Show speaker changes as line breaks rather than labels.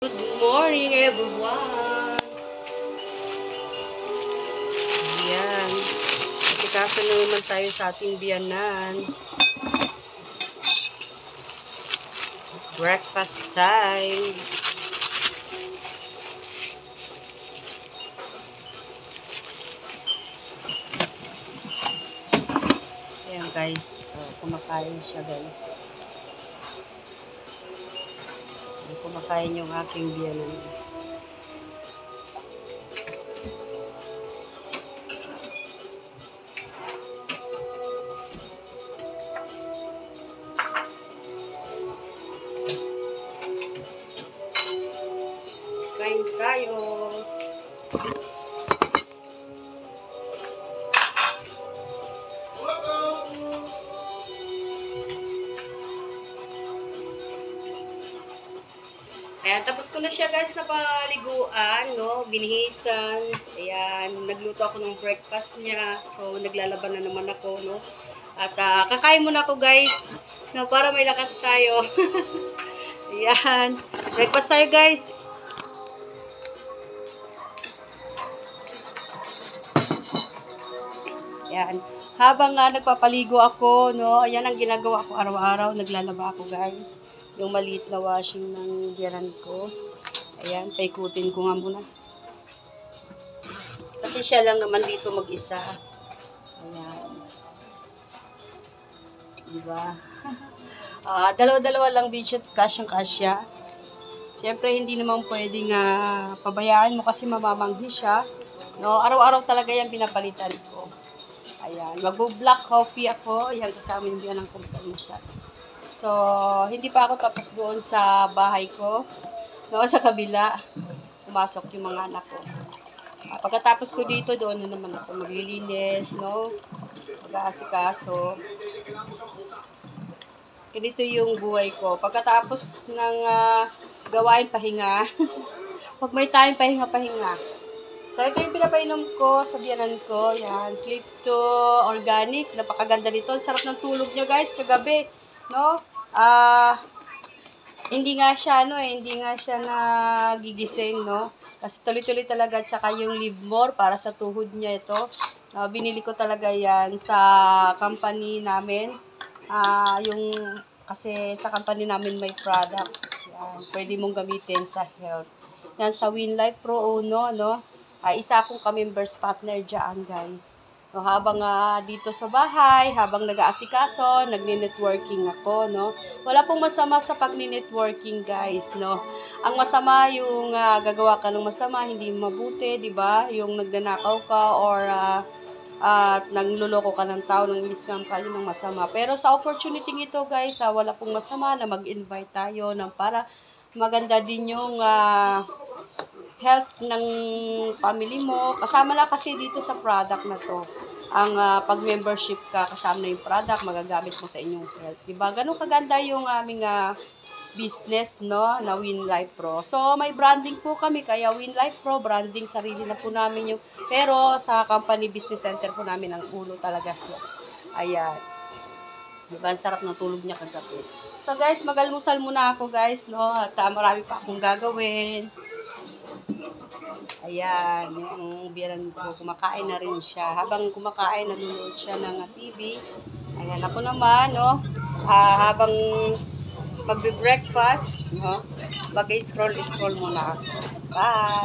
Good morning, everyone! Ayan. Kasikaso na naman tayo sa ating biyanan. Breakfast time. Ayan, guys. Kumakain siya, guys. Kumakain yung aking biyanan. Kain tayo. Ayan, tapos ko na siya guys na paliguan, no? Binihisan. Ayan, nagluto ako ng breakfast niya. So, naglalaban na naman ako, no? At kakain muna ako guys, no? Para may lakas tayo. Ayan, breakfast tayo guys. Ayan, habang nagpapaligo ako, no? Ayan ang ginagawa ko araw-araw. Naglalaba ako guys. Yung maliit na washing ng biyanan ko. Ayan, paikutin ko nga muna. Kasi siya lang naman dito mag-isa. Ayan. Diba? Dalawa-dalawa lang video kasyang-kasya. Siyempre, hindi naman pwedeng pabayaan mo kasi mamamanghi siya. No, araw-araw talaga yan pinapalitan ko. Ayan, mag-black coffee ako. Ayan, kasama yung biyanan ko pagmasa. So, hindi pa ako tapos doon sa bahay ko. No, sa kabila, pumasok yung mga anak ko. Pagkatapos ko dito, doon na naman ako maglilinis, no? Mag-aasikaso. Ganito yung buhay ko. Pagkatapos ng gawain, pahinga. Pag may time, pahinga. So, ito yung pinapainom ko sa biyanan ko. Yan, Clipto Organic. Napakaganda nito. Sarap ng tulog niya, guys, kagabi. No? Hindi nga siya nagigising, no? Kasi tuloy-tuloy talaga, tsaka yung Livemore para sa tuhod niya ito. Binili ko talaga yan sa company namin. Kasi sa company namin may product. Yan, pwede mong gamitin sa health. Yan, sa Winlife Pro Uno, no? Isa akong ka-members partner dyan, guys. No, habang dito sa bahay, habang nag-aasikaso, nagne-networking ako, no. Wala pong masama sa pag-networking, guys, no. Ang masama yung gagawa ka ng masama, hindi mabuti, 'di ba? Yung nagnanakaw ka or nangloloko ka ng tao, nang-scam ka, yun ang masama. Pero sa opportunity ito, guys, wala pong masama na mag-invite tayo ng para maganda din yung health ng family mo. Kasama na kasi dito sa product na to. Ang pag-membership ka, kasama na yung product, magagamit mo sa inyong health. Diba? Ganun kaganda yung aming business, no, na Winlife Pro. So, may branding po kami, kaya Winlife Pro, branding, sarili na po namin yung, pero sa company business center po namin, ang ulo talaga siya. Ayan. Diba? Ang sarap ng tulog niya kagabi. So, guys, mag-almusal muna ako, guys, no, at marami pa akong gagawin. Ayan, yung biyanan ko, kumakain na rin siya. Habang kumakain, nanonood siya ng TV. Ayan, ako naman, no, habang magbe-breakfast, no, mag-scroll muna ako. Bye!